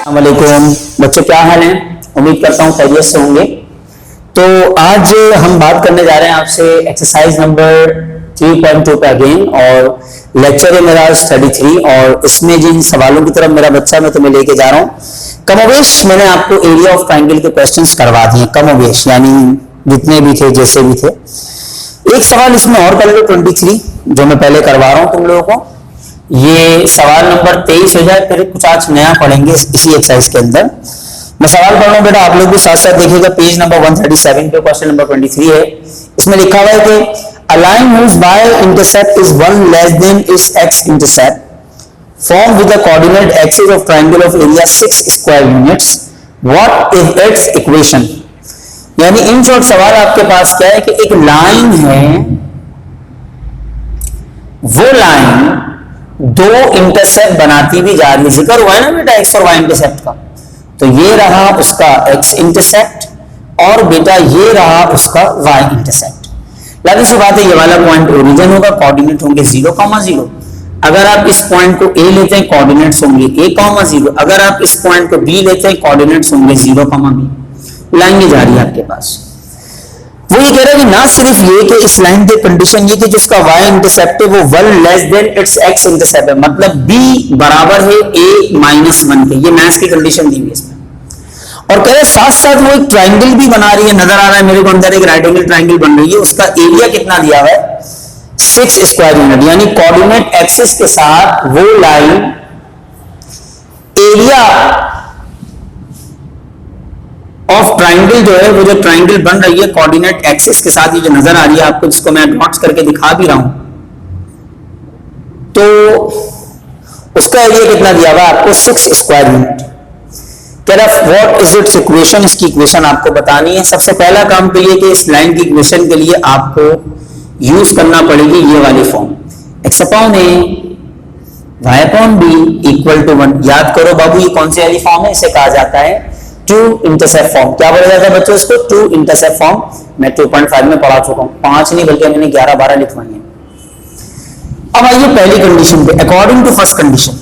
अस्सलामुअलैकुम बच्चों, क्या हाल है? उम्मीद करता हूँ खैरियत से होंगे। तो आज हम बात करने जा रहे हैं आपसे एक्सरसाइज नंबर 3.2 पे अगेन, और लेक्चर है मेरा स्टडी 3, और इसमें जिन सवालों की तरफ मेरा बच्चा मैं तुम्हें लेके जा रहा हूँ, कमोवेश मैंने आपको एरिया ऑफ ट्राइंगल के क्वेश्चंस करवा दिए, कमोवेश यानी जितने भी थे जैसे भी थे। एक सवाल इसमें और कर लो 23 जो मैं पहले करवा रहा हूँ तुम लोगों को, ये सवाल नंबर 23 हो जाए, फिर कुछ आज नया पढ़ेंगे इसी एक्सरसाइज के अंदर। मैं सवाल पढ़ रहा हूँ बेटा, आप लोग भी साथ साथ देखिएगा। पेज नंबर 137 पे क्वेश्चन नंबर 23 है। इसमें लिखा हुआ है कि a line whose y-intercept is 1 less than its x-intercept formed with the coordinate axis of triangle of area 6 square units. What is its equation? यानी इन शॉर्ट सवाल आपके पास क्या है कि एक लाइन है, वो लाइन दो इंटरसेप्ट बनाती भी जा रही है। जिक्र हुआ है ना बेटा एक्स और वाई इंटरसेप्ट का, तो ये रहा उसका एक्स इंटरसेप्ट और बेटा ये रहा उसका वाई इंटरसेप्ट। लाजिम सी बात है, ये वाला पॉइंट ओरिजिन होगा, कोऑर्डिनेट होंगे 0,0। अगर आप इस पॉइंट को ए लेते हैं कोऑर्डिनेट्स होंगे a,0। अगर आप इस पॉइंट को बी लेते हैं कोऑर्डिनेट्स होंगे 0,b। लाइन जा रही है आपके पास। वो ये कह रहा है कि ना सिर्फ ये कि इस लाइन की कंडीशन ये कि जिसका y इंटरसेप्ट है वो 1 less than it's x intercept है, मतलब b बराबर है a-1 के। ये मैथ्स की कंडीशन दी हुई है इसमें। और कह रहे साथ साथ वो एक ट्राइंगल भी बना रही है, नजर आ रहा है मेरे को अंदर एक राइट एंगल ट्राइंगल बन रही है। उसका एरिया कितना दिया हुआ है 6 स्क्वायर यूनिट, यानी कोऑर्डिनेट एक्सिस के साथ वो लाइन एरिया ऑफ ट्राइंगल जो है, वो जो ट्राइंगल बन रही है कोऑर्डिनेट एक्सिस के साथ, ये जो नजर आ रही है आपको, जिसको मैं डॉट्स करके दिखा भी रहा हूं, तो उसका एरिया कितना दिया हुआ है आपको 6 स्क्वायर यूनिट। कह रहा व्हाट इज इट्स इक्वेशन, इसकी इक्वेशन आपको बतानी है। सबसे पहला काम तो ये कि इस लाइन की इक्वेशन के लिए आपको यूज करना पड़ेगी ये वाली form, x upon a y upon b equal to 1। याद करो बाबू, ये कौन सी वाली फॉर्म है? इसे कहा जाता है टू इंटरसेप्ट फॉर्म। क्या बोला जाता है बच्चों इसको? Two intercept form. मैं 2.5 में पढ़ा चुका हूं, 5 नहीं बल्कि मैंने 11-12 लिखवाई है। अब आइए पहली कंडीशन पे। अकॉर्डिंग टू फर्स्ट कंडीशन,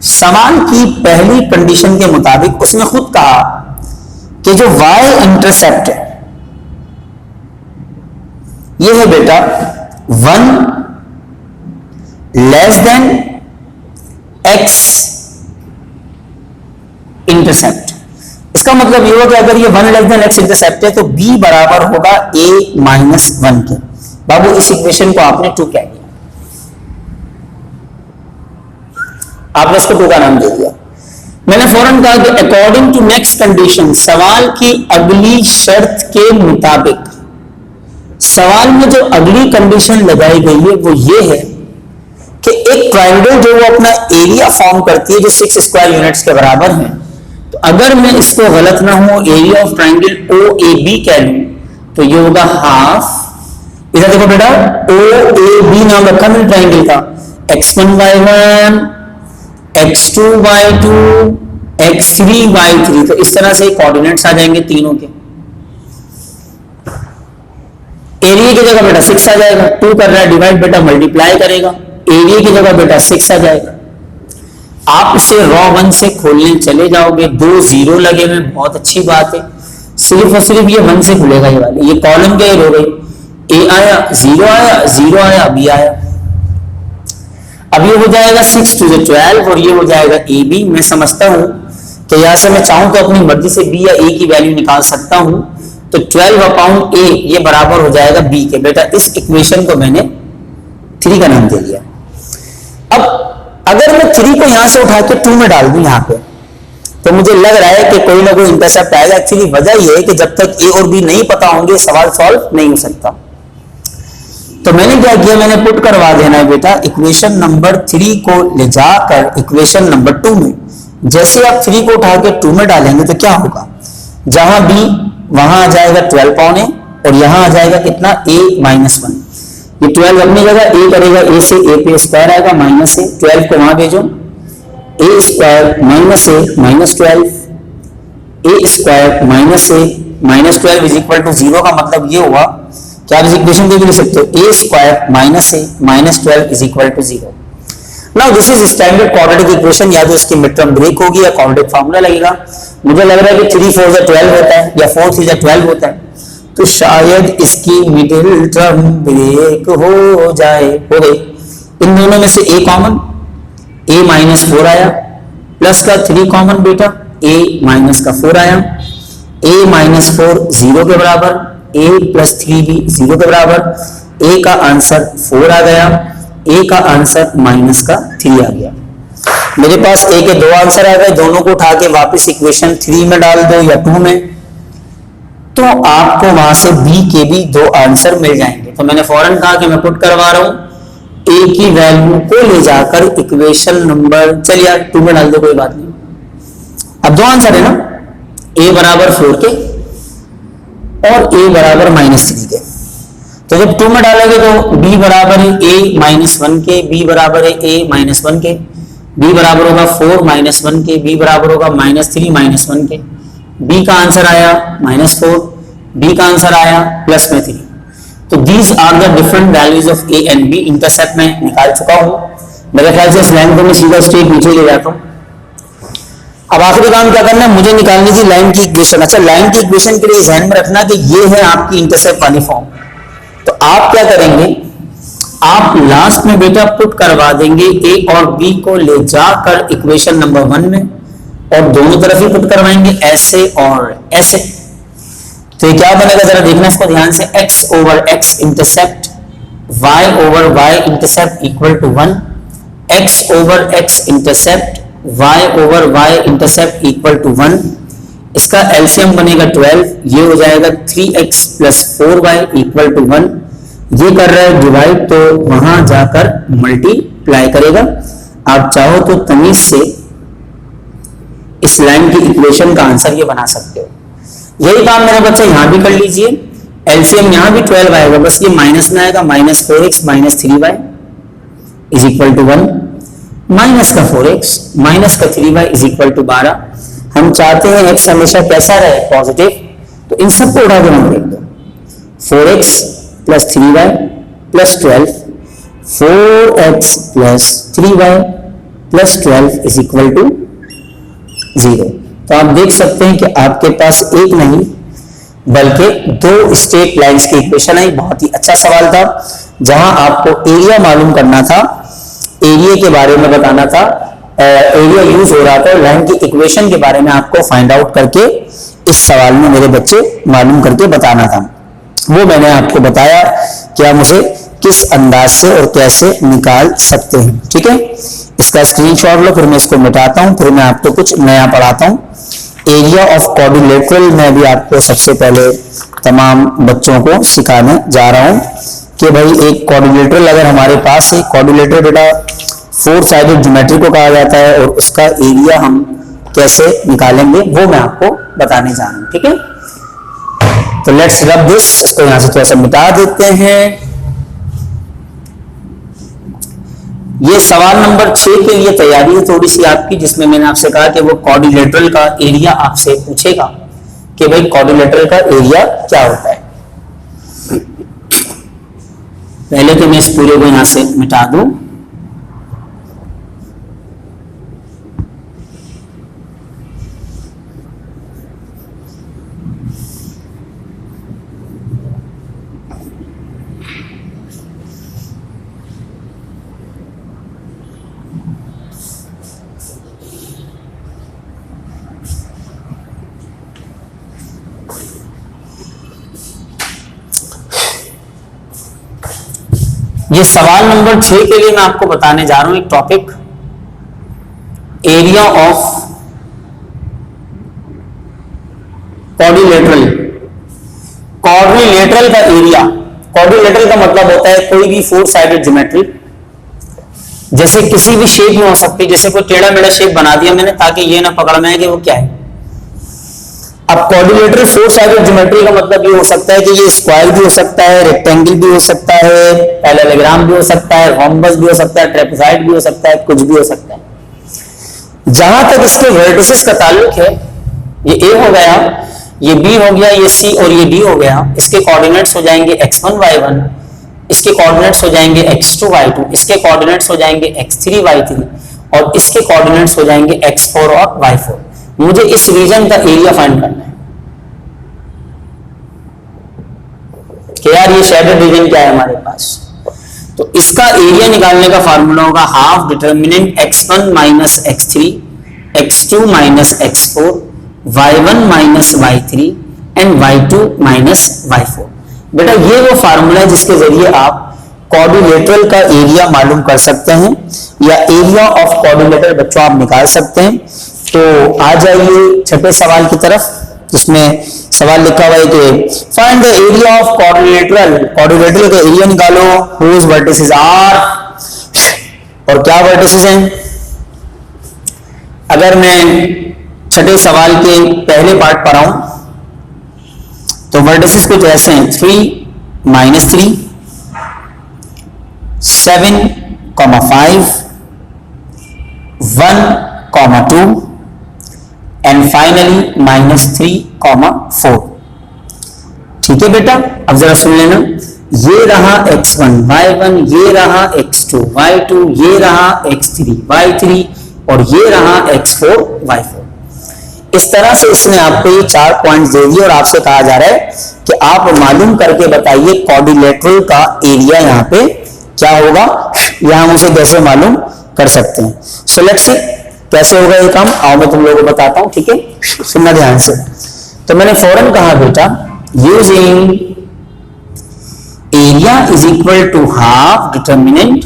सवाल की पहली कंडीशन के मुताबिक उसने खुद कहा कि जो y इंटरसेप्ट है ये है बेटा 1 लेस देन x इंटरसेप्ट। इसका मतलब ये होगा कि अगर ये 1 लेस देन x इंटरसेप्ट है तो b बराबर होगा a-1 के। बाबू इस इक्वेशन को आपने 2 कह दिया, आपने इसको 2 का नाम दे दिया। मैंने फौरन कहा कि अकॉर्डिंग टू नेक्स्ट कंडीशन, सवाल की अगली शर्त के मुताबिक, सवाल में जो अगली कंडीशन लगाई गई है वो ये है कि एक ट्राइंगल जो वो अपना एरिया फॉर्म करती है जो 6 स्क्वायर यूनिट्स के बराबर है, तो अगर मैं इसको गलत ना हो एरिया ऑफ ट्राइंगल OAB कह लूं तो ये होगा हाफ। इधर देखो बेटा OAB नाम रखा मैंने ट्राइंगल का, x1y1 x2y2 x3y3, तो इस तरह से कोऑर्डिनेट्स आ जाएंगे तीनों के। एरिया की जगह बेटा 6 आ जाएगा, 2 कर रहा है डिवाइड, बेटा मल्टीप्लाई करेगा, एरिया की जगह बेटा 6 आ जाएगा। आप इसे रॉ 1 से खोलने चले जाओगे, 2 0 लगे हुए, बहुत अच्छी बात है। सिर्फ और सिर्फ ये 1 से खुलेगा ये वाले, ये कॉलम क्या हो गई, a आया 0 आया 0 आया b आया। अब ये हो जाएगा 6 to the 12 और ये हो जाएगा AB। मैं समझता हूं कि यहां से मैं चाहूं तो अपनी मर्जी से B या A की वैल्यू निकाल सकता हूं, तो 12 अपॉन A ये बराबर हो जाएगा B के। बेटा इस इक्वेशन को मैंने 3 का नाम दे दिया। अब अगर मैं 3 को यहां से उठा के 2 में डाल दूं यहां पे, तो मुझे लग रहा है कि कोई ना कोई इंटरसेप्ट आएगा। एक्चुअली वजह यह है कि जब तक A और B नहीं पता होंगे सवाल सॉल्व नहीं हो सकता। तो मैंने क्या किया, मैंने पुट करवा देना है बेटा इक्वेशन नंबर 3 को ले जाकर इक्वेशन नंबर 2 में। जैसे आप 3 को उठा के 2 में डालेंगे तो क्या होगा, जहां B वहां आ जाएगा 12 पॉने और यहां आ जाएगा कितना a-1। ये 12 अपनी जगह a करेगा, a से a पे स्क्वायर आएगा माइनस a, 12 को वहां भेजो, a square minus a minus 12, a square minus a minus 12 is equal to 0 का मतलब ये हुआ क्या आप इस इक्वेशन को भी लिख सकते हो, a square minus a minus 12 is equal to 0। Now this is standard quadratic equation, या तो इसकी मिड टर्म ब्रेक होगी या क्वाड्रेटिक फार्मूला लगेगा। मुझे लग रहा है कि 3 4 12 होता है या 4 3 12 होता है, तो शायद इसकी मिडिल टर्म ब्रेक हो जाए। हो गई। इन दोनों में से a कॉमन, a माइनस 4 आया, प्लस का 3 कॉमन बेटा, a माइनस का 4 आया, a माइनस 4 0 के बराबर, a प्लस 3 भी 0 के बराबर, a का आंसर 4 आ गया, a का आंसर माइनस का 3 आ गया। मेरे पास a के 2 आंसर आ गए, दोनों को उठा के वापस इक्वेशन 3 में डाल दो या 2 में, तो आपको वहां से b के भी 2 आंसर मिल जाएंगे। तो मैंने फौरन कहा कि मैं पुट करवा रहा हूं, a की वैल्यू को ले जाकर इक्वेशन नंबर, चलिए 2 में डाल दो, कोई बात नहीं। अब 2 आंसर है ना, a बराबर 4 के और a बराबर -3 के। तो जब 2 में डालोगे तो b बराबर है a माइनस 1 के, b बराबर है a माइनस 1 के, b बराबर होगा 4 माइनस 1 के, b बराबर होगा -3 माइनस 1 के। b का आंसर आया -4, b का आंसर आया +3। तो these are the different values of a and b। Intercept में निकाल चुका हूं। मेरे ख्याल से इस लाइन को मैं सीधा स्ट्रेट नीचे ले जाता हूं। अब आखिरी काम क्या करना है, मुझे निकालनी थी लाइन की इक्वेशन। अच्छा, लाइन की इक्वेशन के लिए ध्यान में रखना कि ये है आपकी इंटरसेप्ट वाली फॉर्म। तो आप क्या करेंगे, आप लास्ट में बेटा पुट करवा देंगे a और b को ले जाकर इक्वेशन नंबर 1 में, और दोनों तरफ ही पुट करवाएंगे ऐसे और ऐसे। तो ये क्या बनेगा जरा देखना इसको ध्यान से, x over x intercept y over y intercept equal to 1, x over x intercept y over y intercept equal to 1। इसका एलसीएम बनेगा 12, ये हो जाएगा 3x plus 4y equal to 1। ये कर रहा है डिवाइड, तो वहां जाकर मल्टीप्लाई करेगा। आप चाहो तो तमीज से इस लाइन की इक्वेशन का आंसर ये बना सकते हो। यही काम मेरा बच्चा यहां भी कर लीजिए। एलसीएम यहां भी 12 आएगा, बस ये माइनस में आएगा, -4x minus 3y is equal to 1, minus का 4x माइनस का 3y इज इक्वल टू 12। हम चाहते हैं x हमेशा कैसा रहे, पॉजिटिव, तो इन सबको उठा के हम लिख दो, 4x plus 3y plus 12, 4x plus 3y plus 12 is equal to 0। तो आप देख सकते हैं कि आपके पास एक नहीं बल्कि 2 स्ट्रेट लाइंस की इक्वेशन है। बहुत ही अच्छा सवाल था, जहां आपको एरिया मालूम करना था, एरिया के बारे में बताना था, एरिया यूज हो रहा था, लाइन की इक्वेशन के बारे में आपको फाइंड आउट करके इस सवाल में मेरे बच्चे मालूम करके बताना था। वो मैंने आपको बताया कि हम उसे किस अंदाज से और कैसे निकाल सकते हैं। ठीक है, इसका स्क्रीनशॉट लो, फिर मैं इसको मिटाता हूं, फिर मैं आपको कुछ नया पढ़ाता हूं। एरिया ऑफ क्वाड्रिलेटरल में भी आपको सबसे पहले तमाम बच्चों को सिखाने जा रहा हूं कि भाई एक क्वाड्रिलेटरल अगर हमारे पास है, क्वाड्रिलेटरल बेटा 4 साइडेड ज्योमेट्री को कहा जाता है, और उसका एरिया हम कैसे निकालेंगे वो मैं आपको बताने जा रहा हूं। ठीक है, तो लेट्स रब दिस, इसको यहां से थोड़ा सा मिटा देते हैं। ये सवाल नंबर 6 के लिए तैयारी है थोड़ी सी आपकी, जिसमें मैंने आपसे कहा कि वो क्वाड्रिलेटरल का एरिया आपसे पूछेगा कि भाई क्वाड्रिलेटरल का एरिया क्या होता है। पहले तो मैं इस पूरे को यहां से मिटा दूं। ये सवाल नंबर 6 के लिए मैं आपको बताने जा रहा हूं एक topic, area of quadrilateral. Quadrilateral का एरिया, क्वाड्रिलेटरल का मतलब होता है कोई भी 4 साइडेड ज्योमेट्री, जैसे किसी भी शेप में हो सकती है। जैसे कोई टेढ़ा मेढ़ा शेप बना दिया मैंने ताकि ये ना पकड़ में आए कि वो क्या है। अब क्वाड्रिलेटरल 4 साइडेड ज्योमेट्री का मतलब ये हो सकता है कि ये स्क्वायर भी हो सकता है, रेक्टेंगल भी हो सकता है, पैरेललोग्राम भी हो सकता है, रोम्बस भी हो सकता है, ट्रेपेजॉइड भी हो सकता है, कुछ भी हो सकता है। जहां तक इसके वर्टिसेस का ताल्लुक है, ये A हो गया, ये B हो गया, ये C और ये D हो गया, इसके कोऑर्डिनेट्स हो जाएंगे x1 y1, इसके कोऑर्डिनेट्स हो जाएंगे x2 y2, इसके कोऑर्डिनेट्स हो जाएंगे x3 y3 और इसके कोऑर्डिनेट्स हो जाएंगे x4 और y4। मुझे इस रीजन का एरिया फाइंड करना है कि यार ये शेडेड रीजन क्या है हमारे पास। तो इसका एरिया निकालने का फार्मूला होगा half determinant x1 minus x3 x2 minus x4 y1 minus y3 and y2 minus y4। बेटा ये वो फार्मूला है जिसके जरिए आप क्वाड्रिलेटरल का एरिया मालूम कर सकते हैं या एरिया ऑफ क्वाड्रिलेटरल बच्चों आप निकाल सकते हैं। तो आ जाइए छठे सवाल की तरफ, जिसमें सवाल लिखा हुआ है कि find the area of quadrilateral, quadrilateral का एरिया निकालो हुज वर्टिसेस आर, और क्या वर्टिसेस हैं। अगर मैं छठे सवाल के पहले पार्ट पर आऊं तो वर्टिसेस कुछ ऐसे हैं 3 माइनस 3 7 5 1 2 एंड फाइनली -3 4। ठीक है बेटा, अब जरा सुन लेना, ये रहा x1 y1, ये रहा x2 y2, ये रहा x3 y3 और ये रहा x4 y4। इस तरह से इसने आपको ये 4 पॉइंट्स दे दिए और आपसे कहा जा रहा है कि आप मालूम करके बताइए क्वाड्रिलेटरल का एरिया यहाँ पे क्या होगा, या हम उसे कैसे मालूम कर सकते हैं। सो लेट्स सी कैसे होगा ये काम, आओ मैं तुम लोगों को बताता हूं। ठीक है, सुनना ध्यान से। तो मैंने फौरन कहा बेटा using area is equal to half determinant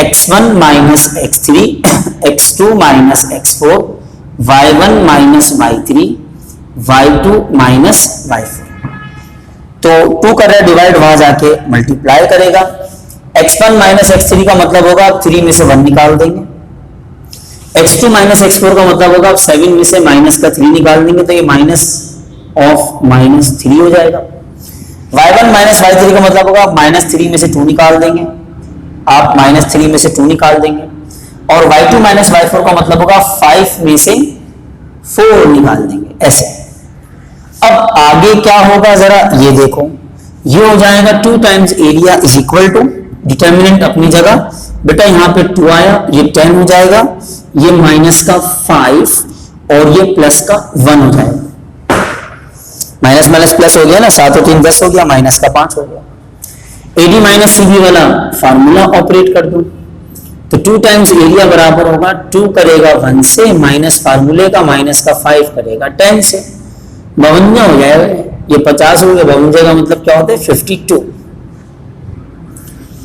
x1 minus x3 x2 minus x4 y1 minus y3 y2 minus y4। तो 2 कर रहा है डिवाइड, वहां जाके मल्टीप्लाई करेगा। x1 माइनस x3 का मतलब होगा 3 में से 1 निकाल देंगे, x2 माइनस x4 का मतलब होगा 7 में से माइनस का 3 निकाल देंगे, तो ये माइनस ऑफ -3 हो जाएगा। y1 माइनस y3 का मतलब होगा -3 में से 2 निकाल देंगे, आप -3 में से 2 निकाल देंगे, और y2 माइनस y4 का मतलब होगा 5 में से 4 निकाल देंगे, ऐसे। अब आगे क्या होगा जरा ये देखो, ये हो जाएगा 2 times area is equal to determinant अपनी जगह बेटा, यहाँ पे 2 आया, ये 10 हो जाएगा, ये माइनस का 5 और ये प्लस का 1 हो जाएगा। माइनस माइनस प्लस हो गया ना, 7 और 3 10 हो गया, माइनस का 5 हो गया। एडी माइनस सीबी वाला फार्मूला ऑपरेट कर दूं तो 2 टाइम्स एरिया बराबर होगा 2 करेगा 1 से माइनस फार्मूले का माइनस का 5 करेगा 10 से, 52 हो जाएगा। ये 50 हो गया, 52 का मतलब क्या होता है 52।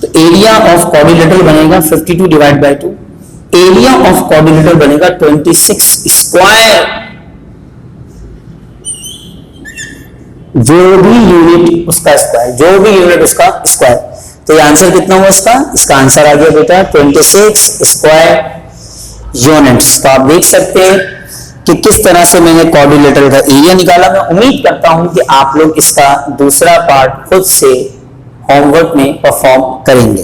तो एरिया ऑफ क्वाड्रिलेटरल बनेगा 52 divide by 2, area of quadrilateral बनेगा 26 स्क्वायर। जो भी यूनिट उसका स्क्वायर, जो भी यूनिट उसका स्क्वायर। तो ये आंसर कितना हुआ इसका आंसर आ गया बेटा 26 स्क्वायर यूनिट्स। तो आप देख सकते हैं कि किस तरह से मैंने क्वाड्रिलेटरल का एरिया निकाला। मैं उम्मीद करता हूं कि आप लोग इसका दूसरा पार्ट खुद से होमवर्क में परफॉर्म करेंगे।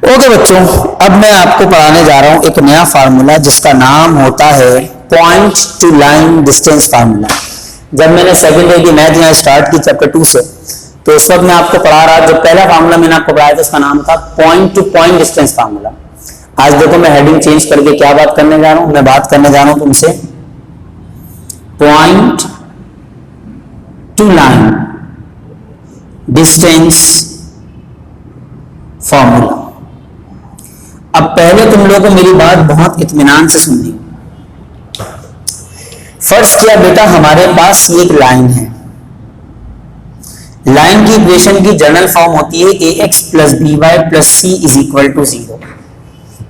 ओके बच्चों, अब मैं आपको पढ़ाने जा रहा हूं एक नया फार्मूला जिसका नाम होता है point two line distance formula. जब मैंने सेकंड ईयर की मैथ यहाँ स्टार्ट की चैप्टर 2 से, तो उस वक्त मैं आपको पढ़ा रहा, जो पहला फार्मूला मैंने आपको पढ़ाया था उसका नाम था point two point distance formula. आज देखो मैं हेडिंग चेंज करके क्या बात करने जा रहा हूं, मैं बात करने जा रहा हूं तुमसे point two line distance formula. अब पहले तुम लोगों को मेरी बात बहुत इत्मीनान से सुननी। फर्ज किया बेटा हमारे पास एक लाइन है, लाइन की इक्वेशन की जनरल फॉर्म होती है ax plus by plus c is equal to 0।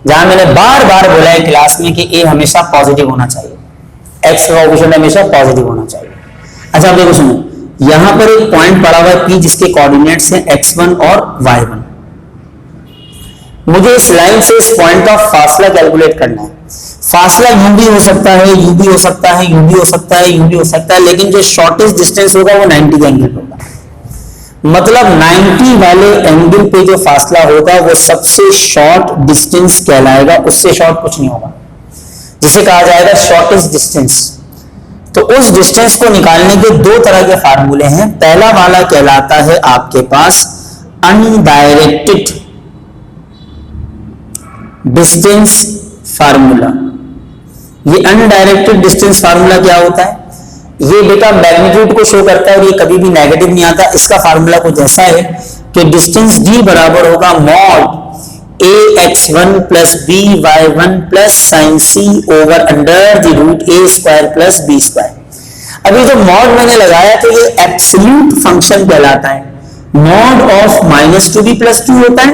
जहां मैंने बार बार बोला है क्लास में कि a हमेशा पॉजिटिव होना चाहिए, x का कोएफिशिएंट हमेशा पॉजिटिव होना चाहिए। अच्छा अब देखो सुनो, यहां पर एक पॉइंट पड़ा हुआ है p जिसके कोऑर्डिनेट्स हैं x1 और y1। मुझे इस लाइन से इस पॉइंट का फासला कैलकुलेट करना है। फासला यूं भी हो सकता है, यूं भी हो सकता है, यूं भी हो सकता है, यूं भी हो सकता है, लेकिन जो शॉर्टेस्ट डिस्टेंस होगा वो 90 का एंगल होगा। मतलब 90 वाले एंगल पे जो फासला होगा वो सबसे शॉर्ट डिस्टेंस कहलाएगा, उससे शॉर्ट कुछ नहीं होगा, जिसे कहा जाएगा शॉर्टेस्ट डिस्टेंस। तो उस डिस्टेंस को निकालने के 2 तरह के फार्मूले हैं। पहला वाला कहलाता है आपके पास अनडायरेक्टेड डिस्टेंस फार्मूला। ये अनडायरेक्टेड डिस्टेंस फार्मूला क्या होता है? ये बेटा मैग्नीट्यूड को शो करता है और ये कभी भी नेगेटिव नहीं आता। इसका फार्मूला कुछ ऐसा है कि डिस्टेंस d बराबर होगा mod ax1 plus by1 plus sign c over under the root a square plus b square. अभी जो मॉड मैंने लगाया तो ये एब्सोल्यूट फंक्शन कहलाता है। मॉड ऑफ -2b प्लस 2 होता है,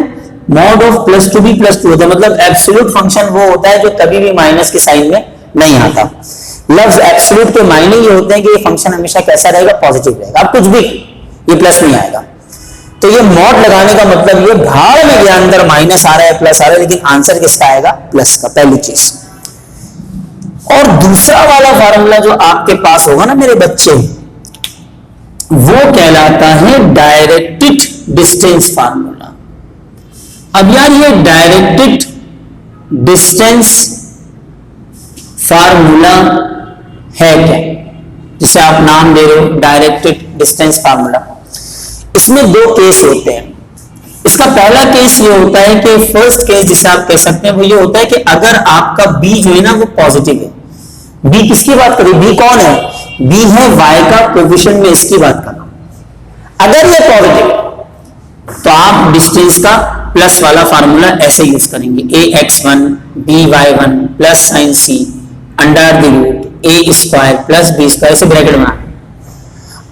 मॉड ऑफ +2b प्लस 2 होता है। मतलब एब्सोल्यूट फंक्शन वो होता है जो कभी भी माइनस के साइन में नहीं आता। लफ्ज एब्सोल्यूट के मायने ये होते हैं कि ये फंक्शन हमेशा कैसा रहेगा? पॉजिटिव रहेगा। अब कुछ भी ये प्लस नहीं आएगा। तो ये मॉड लगाने का मतलब ये भाड़ में गया, अंदर माइनस आ रहा है प्लस आ रहा है, लेकिन आंसर किसका आएगा? प्लस का, पहली चीज। और दूसरा वाला फार्मूला जो आपके पास होगा ना मेरे बच्चे, वो कहलाता है डायरेक्टेड डिस्टेंस फार्मूला। अब यार ये डायरेक्टेड डिस्टेंस फार्मूला है क्या, जिसे आप नाम दे रहे हो डायरेक्टेड डिस्टेंस फार्मूला? इसमें दो केस होते हैं। इसका पहला केस ये होता है कि फर्स्ट केस जिसे आप कह सकते हैं वो ये होता है कि अगर आपका b जो है ना वो पॉजिटिव है। b किसकी बात करें? b कौन है? b है y का कोएफिशिएंट में इसकी बात कर रहा हूं। अगर ये पॉजिटिव तो आप डिस्टेंस का प्लस वाला फार्मूला ऐसे यूज करेंगे, ax1 by1 plus sign c under the root a square plus b square से ब्रैकेट बना।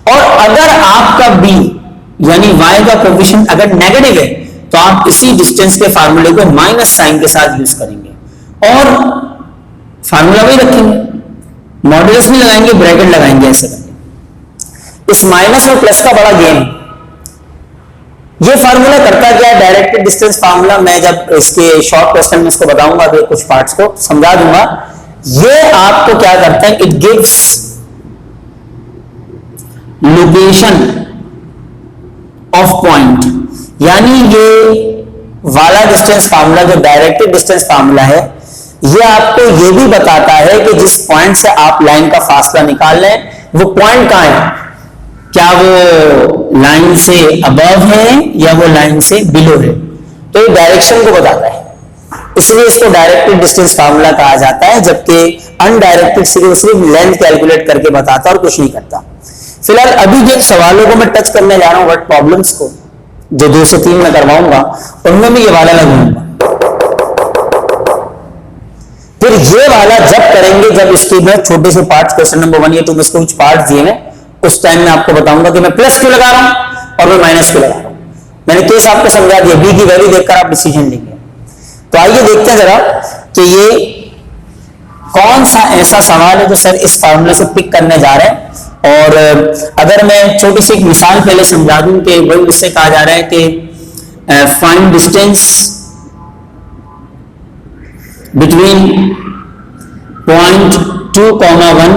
और अगर आपका b यानी y का कोएफिशिएंट अगर नेगेटिव है तो आप इसी डिस्टेंस के फार्मूले को माइनस साइन के साथ यूज करेंगे और फार्मूला वही रखेंगे, मॉड्यूलस भी लगाएंगे, ब्रैकेट लगाएंगे, ऐसे करेंगे। इस माइनस और प्लस का बड़ा गेम। ये फार्मूला करता क्या है? डायरेक्टेड डिस्टेंस फार्मूला मैं जब इसके शॉर्ट क्वेश्चन में इसको बताऊंगा, अभी कुछ पार्ट्स को समझा दूंगा। ये आपको क्या करता है? It gives location of point, यानी ये वाला डिस्टेंस फार्मूला जो डायरेक्टेड डिस्टेंस फार्मूला है, ये आपको ये भी बताता है कि जिस पॉइंट से आप लाइन का फासला निकाल रहे हैं वो पॉइंट कहां है। क्या वो लाइन से अबव है या वो लाइन से बिलो है? तो ये डायरेक्शन को बताता है, इसलिए इसको डायरेक्टेड डिस्टेंस फार्मूला कहा जाता है। जबकि अनडायरेक्टेड सिर्फ लेंथ कैलकुलेट करके बताता और कुछ नहीं करता। फिलहाल अभी जो सवालों को मैं टच करने जा रहा हूं, वर्ड प्रॉब्लम्स को, जो 2 से 3 में करवाऊंगा, उनमें भी ये वाला लगाऊंगा। फिर ये वाला जब करेंगे, जब इसके में छोटे से पार्ट, क्वेश्चन नंबर 1 या 2 में इसके कुछ पार्ट दिए हैं, उस टाइम में आपको बताऊंगा कि मैं प्लस क्यों लगा रहा हूं और मैं माइनस क्यों लगा रहा हूं। मैंने केस आपको समझा दिया, बी की वैल्यू देखकर आप डिसीजन लेंगे। तो आइए देखते हैं जरा कि ये कौन सा ऐसा सवाल है जो सर इस फार्मूले से पिक करने जा रहे हैं। और अगर मैं छोटी सी एक मिसाल पहले समझा दूं कि वही इससे कहा जा रहा है कि find distance between point 2,1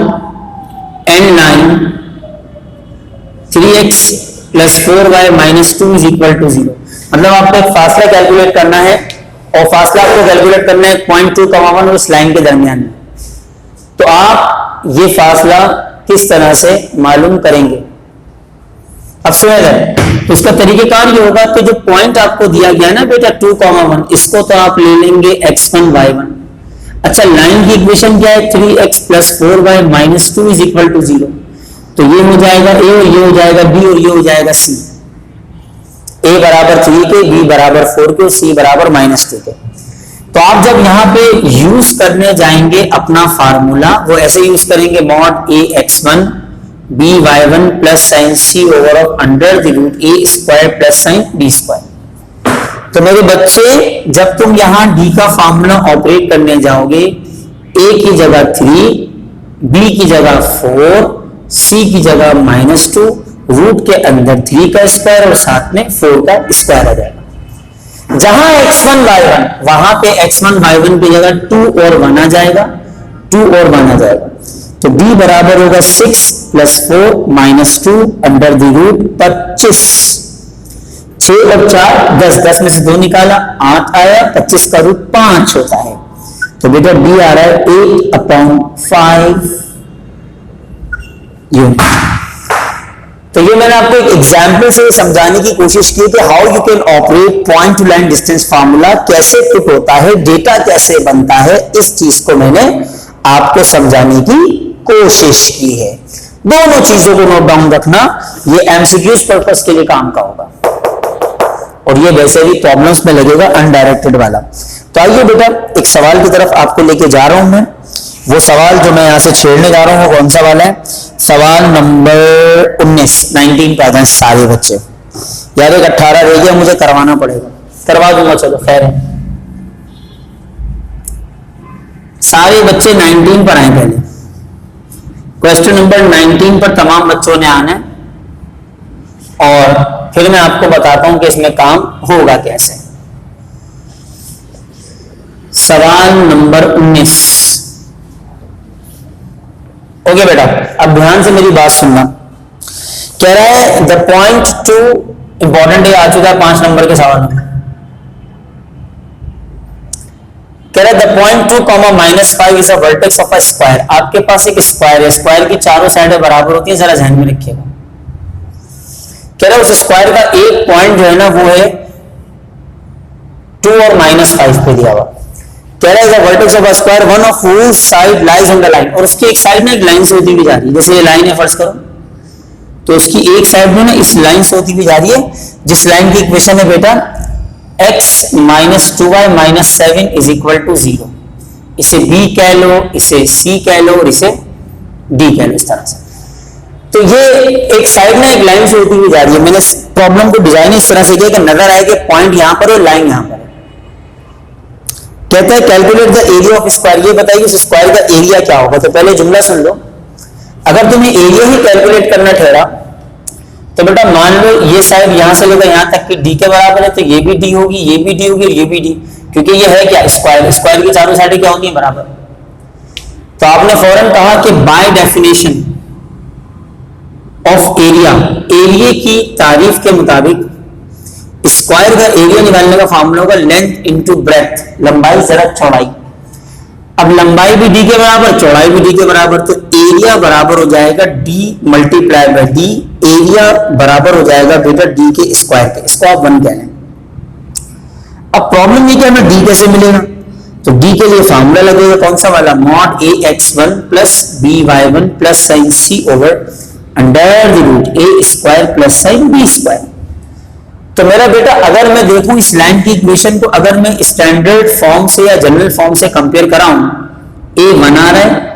and line 3x plus 4y minus 2 is equal to 0। मतलब आपको एक फासला कैलकुलेट करना है और फासला आपको कैलकुलेट करना है पॉइंट 2,1 और उस लाइन के दरमियान में। तो आप ये फासला किस तरह से मालूम करेंगे? अब सुना जाए तो इसका तरीकेकार ये होगा कि जो पॉइंट आपको दिया गया ना बेटा 2,1, इसको तो आप ले लेंगे x1 y1। अच्छा, लाइन की इक्वेशन क्या है? 3x plus 4y minus 2 is equal to 0। तो ये हो जाएगा a और ये हो जाएगा b और ये हो जाएगा c। a बराबर 3 के, b बराबर 4 के, c बराबर -2 के। तो आप जब यहाँ पे यूज करने जाएंगे अपना फार्मूला, वो ऐसे यूज करेंगे mod ax1 by1 plus sign c over of under the root a square plus sign b square. तो मेरे बच्चे, जब तुम यहाँ d का फार्मूला ऑपरेट करने जाओगे, a की जगह 3, b की जगह 4, c की जगह -2, रूट के अंदर 3 का स्क्वायर और साथ में 4 का स्क्वायर आ जाएगा। जहां x1 y1, वहां पे x1 y1 की जगह 2 और 1 आ जाएगा, 2 और 1 आ जाएगा। तो b बराबर होगा 6 plus 4 minus 2 under the root 25। 6 और 4 10, 10 में से 2 निकाला 8 आया, 25 का रूट 5 होता है। तो बेटा b आ रहा है 8/5 यूनिट। तो ये मैंने आपको एक एग्जाम्पल से समझाने की कोशिश की कि how you can operate point two line distance formula, कैसे पुट होता है, डेटा कैसे बनता है, इस चीज को मैंने आपको समझाने की कोशिश की है। दोनों चीजों को नोट डाउन रखना, ये एमसीक्यूज पर्पस के लिए काम का होगा और ये वैसे भी प्रॉब्लम्स में लगेगा अनडायरेक्टेड वाला। तो आइए बेटा एक सवाल की तरफ आपको लेके जा रहा हूं मैं। वो सवाल जो मैं यहां से छेड़ने जा रहा हूं वो कौन सा वाला है? सवाल नंबर 19 पे आ जाए सारे बच्चे। यार एक 18 रह गया, मुझे करवाना पड़ेगा, करवा दूंगा, चलो खैर है। सारे बच्चे 19 पर आए पहले। क्वेश्चन नंबर 19 पर तमाम बच्चों ने आना है और फिर मैं आपको बताता हूं कि इसमें काम होगा कैसे। सवाल नंबर 19। ओके बेटा, अब ध्यान से मेरी बात सुनना। कह रहा है द पॉइंट टू, इंपॉर्टेंट है, आ चुका है 5 नंबर के सवाल में। कह रहा है the point 2, -5 is a vertex of a square. आपके पास एक स्क्वायर है, स्क्वायर की चारों साइडें बराबर होती हैं, जरा ध्यान में रखिएगा। कह रहा है उस स्क्वायर का एक पॉइंट जो है ना वो है 2 और -5 पे दिया हुआ। कह रहा है the vertex of a square, one of whose side lies on the line, और उसकी एक साइड में एक लाइन से होती हुई जा रही है। जैसे ये लाइन है फर्ज करो, तो उसकी एक साइड में ना इस लाइन से होती हुई जा रही है, जिस लाइन की इक्वेशन है बेटा x - 2y - 7 is equal to 0। इसे b कह लो, इसे c कह लो और इसे d कह लो, इस तरह से। तो ये एक साइड में एक लाइन से होती हुई जा रही है। मैंने प्रॉब्लम को डिजाइन इस तरह से किया कि नजर आए कि पॉइंट यहां पर और लाइन यहां पर है। कहता है calculate the area of square, ये बताइए उस स्क्वायर का एरिया क्या होगा। तो पहले जुमला सुन लो। अगर तुम्हें एरिया ही कैलकुलेट करना ठहरा तो बेटा मान लो ये साइड यहां से लेकर यहां तक की d के बराबर है, तो ये भी d होगी, ये भी d होगी और ये भी d, क्योंकि ये है क्या स्क्वायर, स्क्वायर की चारों साइडें क्या होती हैं बराबर। तो आपने फौरन कहा कि by definition of area, area की तारीफ के मुताबिक स्क्वायर का एरिया निकालने का फार्मूला होगा लेंथ इंटू ब्रेथ, लंबाई जरा चौड़ाई। अब लंबाई भी d के बराबर, चौड़ाई भी d के बराबर, तो एरिया बराबर हो जाएगा d multiply by d। Area बराबर हो जाएगा बेटा d के स्क्वायर के, इसको आप 1 कह लें। अब प्रॉब्लम ये कि हमें d कैसे मिलेगा, तो d के लिए फार्मूला लगेगा कौन सा वाला, mod ax1 plus by1 plus sin c over under the root a square plus sin b square. तो मेरा बेटा अगर मैं देखूं इस लाइन की इक्वेशन को, अगर मैं स्टैंडर्ड फॉर्म से या जनरल फॉर्म से कंपेयर कराऊं, a 1 आ रहा है,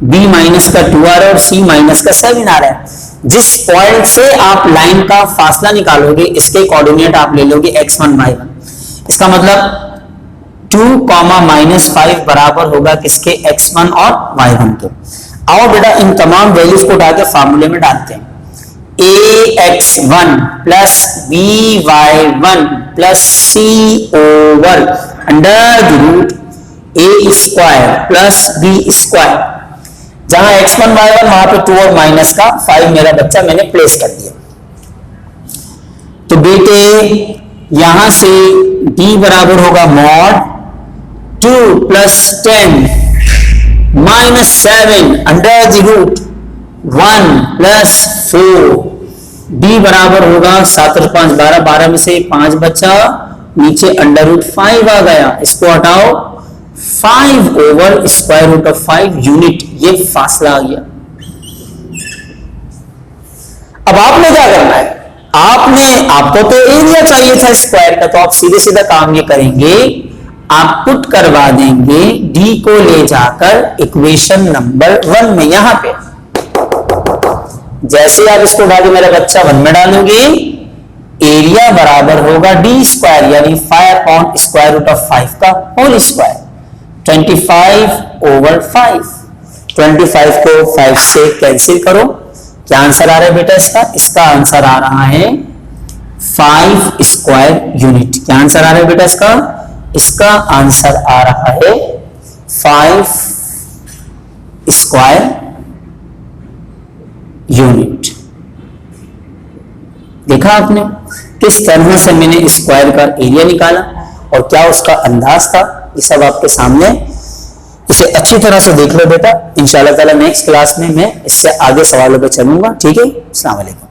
b माइनस का 2 आ रहा है और c माइनस का 7 आ रहा है। जिस पॉइंट से आप लाइन का फासला निकालोगे इसके कोऑर्डिनेट आप ले लोगे x1 y1। इसका मतलब 2, -5 बराबर होगा किसके, x1 और y1 के। आओ बेटा इन तमाम वैल्यूज को उठा के फार्मूले में डालते हैं। ax1 plus by1 plus c over under the root a square plus b square. जहां x1 y1 वहां पे 2 और माइनस का 5 मेरा बच्चा मैंने प्लेस कर दिया। तो बेटे यहां से d बराबर होगा mod 2 plus 10 minus 7 under the root 1 plus 4। d बराबर होगा 7 और 5 12, 12 में से 5 बचा, नीचे अंडर रूट 5 आ गया, इसको हटाओ 5 over square root of 5 unit, ये फासला आ गया। अब आपने क्या करना है, आपको तो एरिया चाहिए था स्क्वायर का, तो आप सीधे सीधा काम ये करेंगे, आप पुट करवा देंगे d को ले जाकर इक्वेशन नंबर 1 में। यहां पे जैसे आप इसको उठा के मेरा बच्चा 1 में डालोगे, एरिया बराबर होगा d स्क्वायर यानी 5 अपॉन स्क्वायर रूट ऑफ 5 का होल स्क्वायर, 25 ओवर 5। 25 को 5 से कैंसिल करो, क्या आंसर आ रहा है बेटा इसका, इसका आंसर आ रहा है 5 स्क्वायर यूनिट। क्या आंसर आ रहा है बेटा इसका, इसका आंसर आ रहा है 5 स्क्वायर यूनिट। देखा आपने किस तरह से मैंने स्क्वायर का एरिया निकाला और क्या उसका अंदाज था, ये सब आपके सामने। इसे अच्छी तरह से देख लो बेटा, इंशाल्लाह ताला नेक्स्ट क्लास में मैं इससे आगे सवालों पे चलूंगा। ठीक है, अस्सलाम वालेकुम।